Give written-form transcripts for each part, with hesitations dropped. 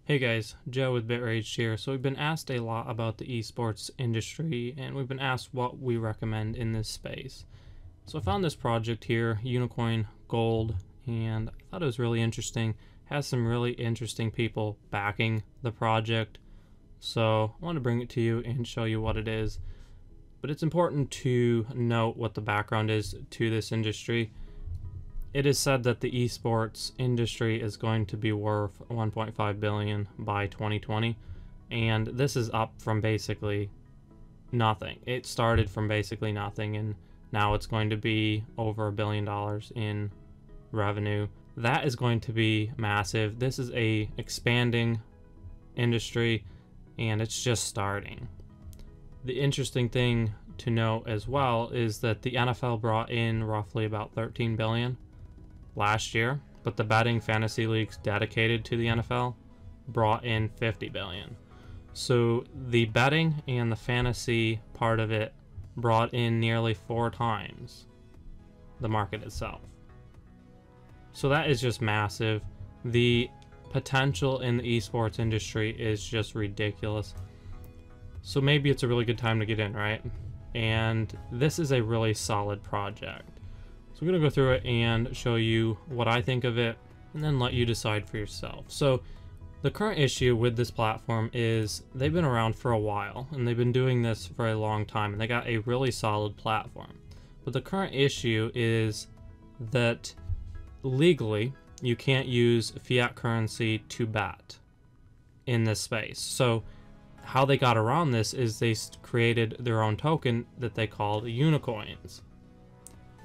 Hey guys, Joe with BitRage here. So we've been asked a lot about the esports industry, and we've been asked what we recommend in this space. So I found this project here, Unikoin Gold, and I thought it was really interesting. It has some really interesting people backing the project. So I want to bring it to you and show you what it is. But it's important to note what the background is to this industry. It is said that the esports industry is going to be worth 1.5 billion by 2020, and this is up from basically nothing. It started from basically nothing, and now it's going to be over $1 billion in revenue. That is going to be massive. This is a expanding industry, and it's just starting. The interesting thing to note as well is that the NFL brought in roughly about 13 billion last year, but the betting fantasy leagues dedicated to the NFL brought in 50 billion. So the betting and the fantasy part of it brought in nearly 4 times the market itself. So that is just massive. The potential in the esports industry is just ridiculous. So maybe it's a really good time to get in, right? And this is a really solid project. So I'm going to go through it and show you what I think of it, and then let you decide for yourself. So the current issue with this platform is they've been around for a while, and they've been doing this for a long time, and they got a really solid platform. But the current issue is that legally you can't use fiat currency to bet in this space. So how they got around this is they created their own token that they called Unikoins.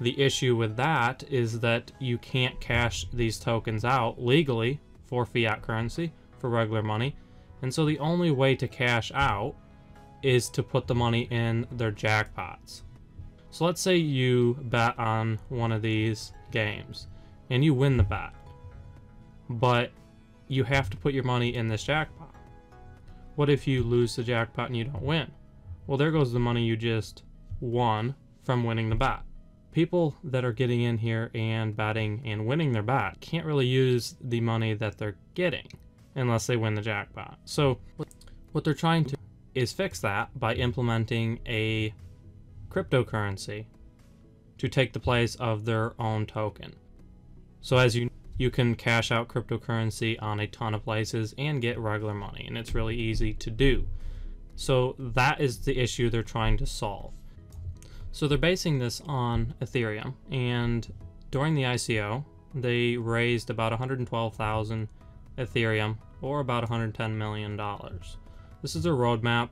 The issue with that is that you can't cash these tokens out legally for fiat currency, for regular money, and so the only way to cash out is to put the money in their jackpots. So let's say you bet on one of these games and you win the bet, but you have to put your money in this jackpot. What if you lose the jackpot and you don't win? Well, there goes the money you just won from winning the bet. People that are getting in here and betting and winning their bet can't really use the money that they're getting unless they win the jackpot. So what they're trying to do is fix that by implementing a cryptocurrency to take the place of their own token. So as you can cash out cryptocurrency on a ton of places and get regular money, and it's really easy to do. So that is the issue they're trying to solve. So they're basing this on Ethereum, and during the ICO, they raised about 112,000 Ethereum, or about $110 million. This is their roadmap.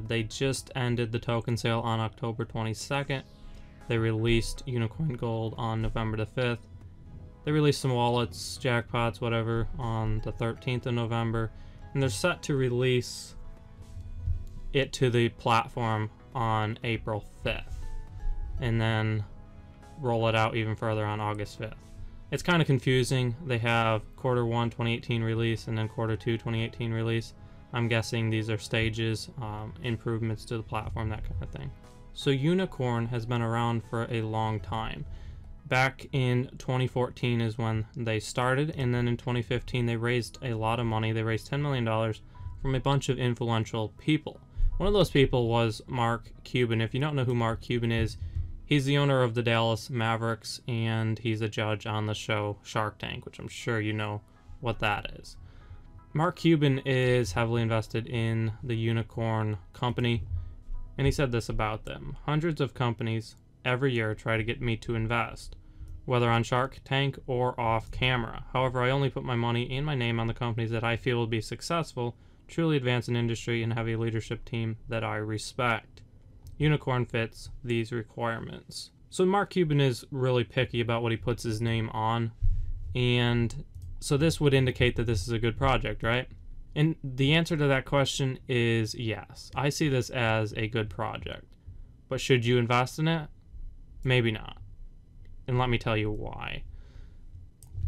They just ended the token sale on October 22nd. They released Unikoin Gold on November the 5th. They released some wallets, jackpots, whatever, on the 13th of November, and they're set to release it to the platform on April 5th. And then roll it out even further on August 5th. It's kind of confusing. They have quarter 1 2018 release and then quarter 2 2018 release. I'm guessing these are stages, improvements to the platform, that kind of thing. So Unikrn has been around for a long time. Back in 2014 is when they started, and then in 2015 they raised a lot of money. They raised $10 million from a bunch of influential people. One of those people was Mark Cuban. If you don't know who Mark Cuban is, he's the owner of the Dallas Mavericks, and he's a judge on the show Shark Tank, which I'm sure you know what that is. Mark Cuban is heavily invested in the Unikrn company, and he said this about them: hundreds of companies every year try to get me to invest, whether on Shark Tank or off camera. However, I only put my money and my name on the companies that I feel will be successful, truly advance an industry, and have a leadership team that I respect. Unikrn fits these requirements. So Mark Cuban is really picky about what he puts his name on, and so this would indicate that this is a good project, right? And the answer to that question is yes. I see this as a good project. But should you invest in it? Maybe not. And let me tell you why.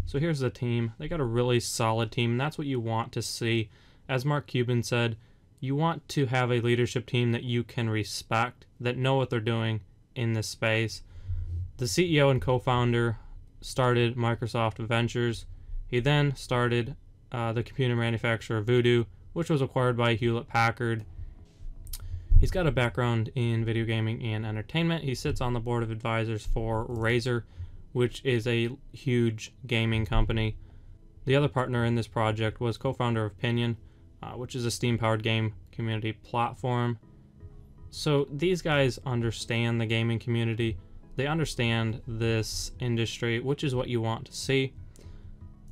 So here's the team. They got a really solid team, and that's what you want to see. As Mark Cuban said, you want to have a leadership team that you can respect, that know what they're doing in this space. The CEO and co-founder started Microsoft Ventures. He then started the computer manufacturer Voodoo, which was acquired by Hewlett-Packard. He's got a background in video gaming and entertainment. He sits on the board of advisors for Razer, which is a huge gaming company. The other partner in this project was co-founder of Pinion, which is a Steam-powered game community platform. So these guys understand the gaming community. They understand this industry, which is what you want to see.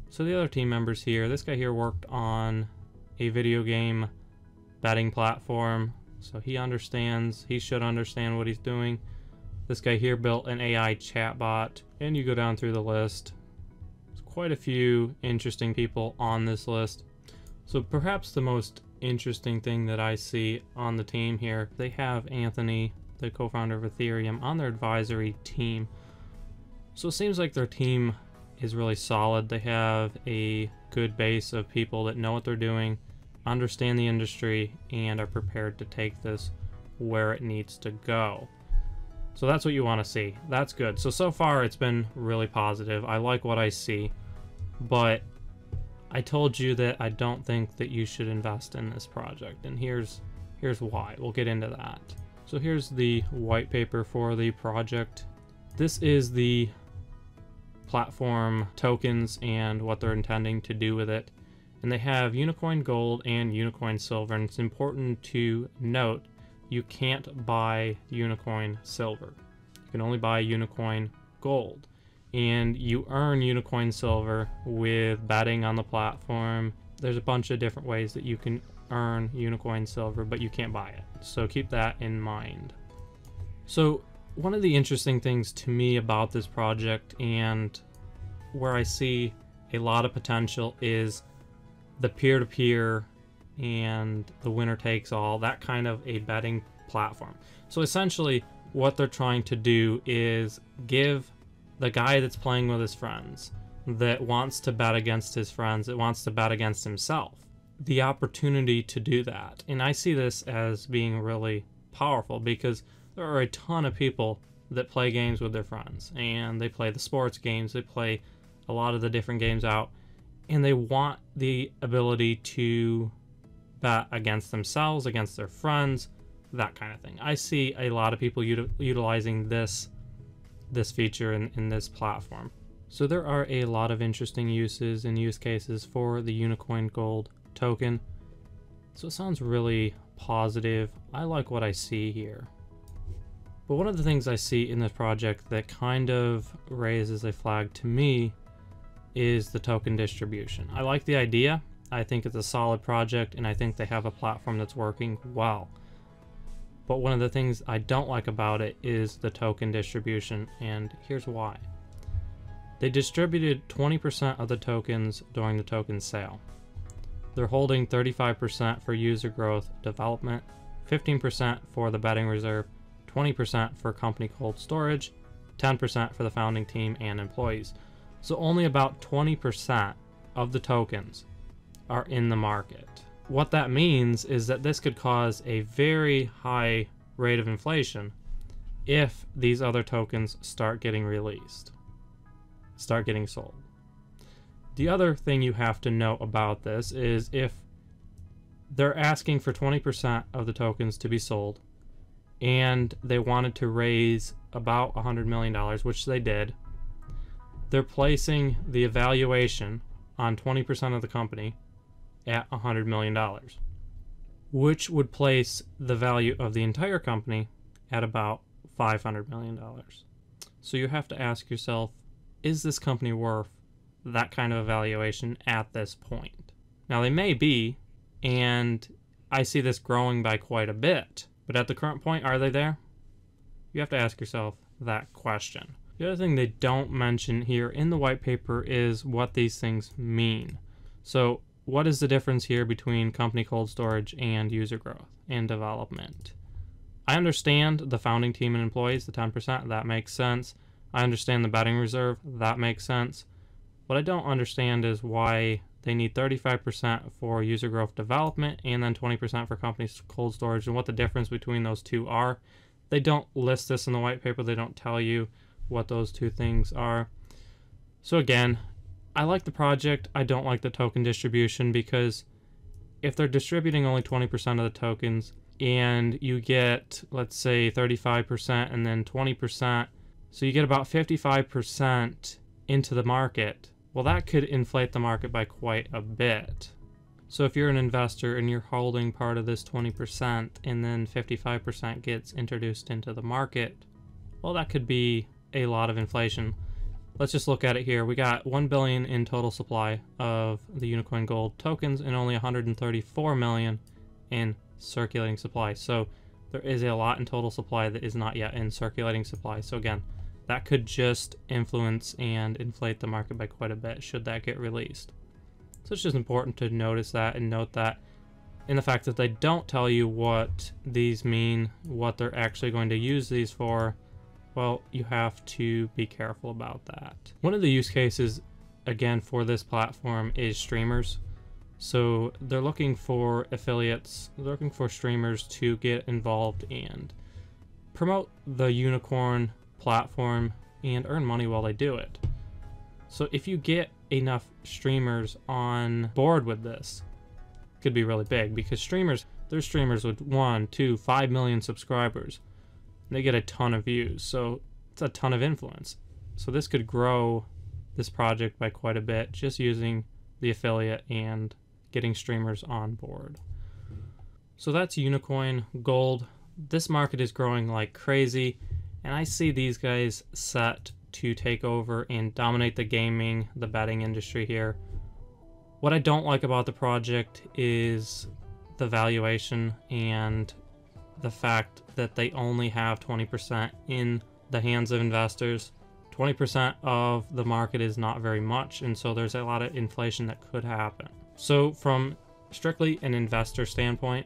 So the other team members here, this guy here worked on a video game betting platform. So he should understand what he's doing. This guy here built an AI chatbot, and you go down through the list. There's quite a few interesting people on this list. So perhaps the most interesting thing that I see on the team here, they have Anthony, the co-founder of Ethereum, on their advisory team. So it seems like their team is really solid. They have a good base of people that know what they're doing, understand the industry, and are prepared to take this where it needs to go. So that's what you want to see. That's good. So far it's been really positive. I like what I see, but I told you that I don't think that you should invest in this project, and here's why. We'll get into that. So here's the white paper for the project. This is the platform tokens and what they're intending to do with it. And they have Unikoin Gold and Unikoin Silver, and it's important to note you can't buy Unikoin Silver. You can only buy Unikoin Gold. And you earn Unikoin Silver with betting on the platform. There's a bunch of different ways that you can earn Unikoin Silver, but you can't buy it. So keep that in mind. So one of the interesting things to me about this project, and where I see a lot of potential, is the peer-to-peer and the winner takes all, that kind of a betting platform. So essentially what they're trying to do is give the guy that's playing with his friends, that wants to bet against his friends, that wants to bet against himself, the opportunity to do that. And I see this as being really powerful, because there are a ton of people that play games with their friends, and they play the sports games, they play a lot of the different games out, and they want the ability to bet against themselves, against their friends, that kind of thing. I see a lot of people utilizing this feature in this platform. So there are a lot of interesting uses and use cases for the Unikoin Gold token. So it sounds really positive. I like what I see here. But one of the things I see in this project that kind of raises a flag to me is the token distribution. I like the idea. I think it's a solid project, and I think they have a platform that's working well. But one of the things I don't like about it is the token distribution, and here's why. They distributed 20% of the tokens during the token sale. They're holding 35% for user growth development, 15% for the betting reserve, 20% for company cold storage, 10% for the founding team and employees. So only about 20% of the tokens are in the market. What that means is that this could cause a very high rate of inflation if these other tokens start getting released, start getting sold. The other thing you have to know about this is if they're asking for 20% of the tokens to be sold, and they wanted to raise about $100 million, which they did, they're placing the evaluation on 20% of the company at $100 million, which would place the value of the entire company at about $500 million. So you have to ask yourself, is this company worth that kind of evaluation at this point? Now they may be, and I see this growing by quite a bit, but at the current point, are they there? You have to ask yourself that question. The other thing they don't mention here in the white paper is what these things mean. So what is the difference here between company cold storage and user growth and development? I understand the founding team and employees, the 10%, that makes sense. I understand the betting reserve, that makes sense. What I don't understand is why they need 35% for user growth development and then 20% for company cold storage, and what the difference between those two are. They don't list this in the white paper. They don't tell you what those two things are. So again, I like the project. I don't like the token distribution, because if they're distributing only 20% of the tokens and you get, let's say, 35% and then 20%, so you get about 55% into the market, well, that could inflate the market by quite a bit. So if you're an investor and you're holding part of this 20% and then 55% gets introduced into the market, well, that could be a lot of inflation. Let's just look at it here. We got 1 billion in total supply of the Unikoin Gold tokens and only 134 million in circulating supply. So there is a lot in total supply that is not yet in circulating supply. So again, that could just influence and inflate the market by quite a bit should that get released. So it's just important to notice that and note that in the fact that they don't tell you what these mean, what they're actually going to use these for, well, you have to be careful about that. One of the use cases, again, for this platform is streamers. So they're looking for affiliates, they're looking for streamers to get involved and promote the Unikrn platform and earn money while they do it. So if you get enough streamers on board with this, it could be really big, because streamers, there's streamers with 1, 2, 5 million subscribers. They get a ton of views, so it's a ton of influence. So this could grow this project by quite a bit just using the affiliate and getting streamers on board. So that's Unikoin Gold. This market is growing like crazy, and I see these guys set to take over and dominate the gaming, the betting industry here. What I don't like about the project is the valuation and the fact that they only have 20% in the hands of investors. 20% of the market is not very much, and so there's a lot of inflation that could happen. So from strictly an investor standpoint,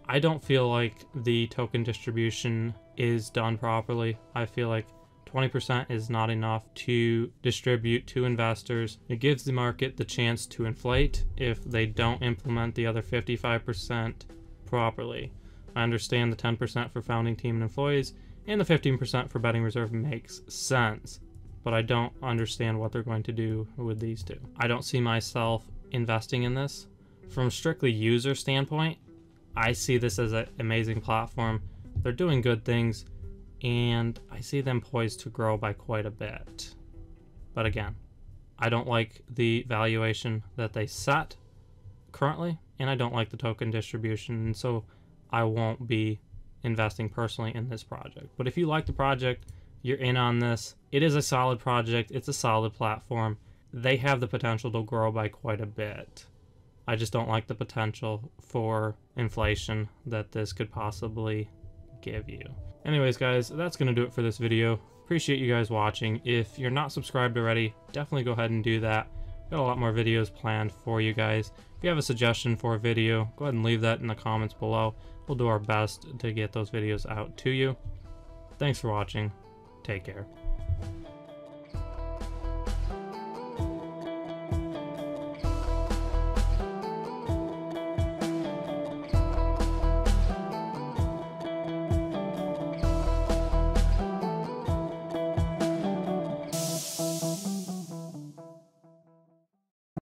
I don't feel like the token distribution is done properly. I feel like 20% is not enough to distribute to investors. It gives the market the chance to inflate if they don't implement the other 55% properly. I understand the 10% for founding team and employees and the 15% for betting reserve makes sense, but I don't understand what they're going to do with these two. I don't see myself investing in this. From a strictly user standpoint, I see this as an amazing platform. They're doing good things, and I see them poised to grow by quite a bit. But again, I don't like the valuation that they set currently, and I don't like the token distribution, and so I won't be investing personally in this project. But if you like the project, you're in on this. It is a solid project. It's a solid platform. They have the potential to grow by quite a bit. I just don't like the potential for inflation that this could possibly give you. Anyways, guys, that's going to do it for this video. Appreciate you guys watching. If you're not subscribed already, definitely go ahead and do that. Got a lot more videos planned for you guys. If you have a suggestion for a video, go ahead and leave that in the comments below. We'll do our best to get those videos out to you. Thanks for watching. Take care.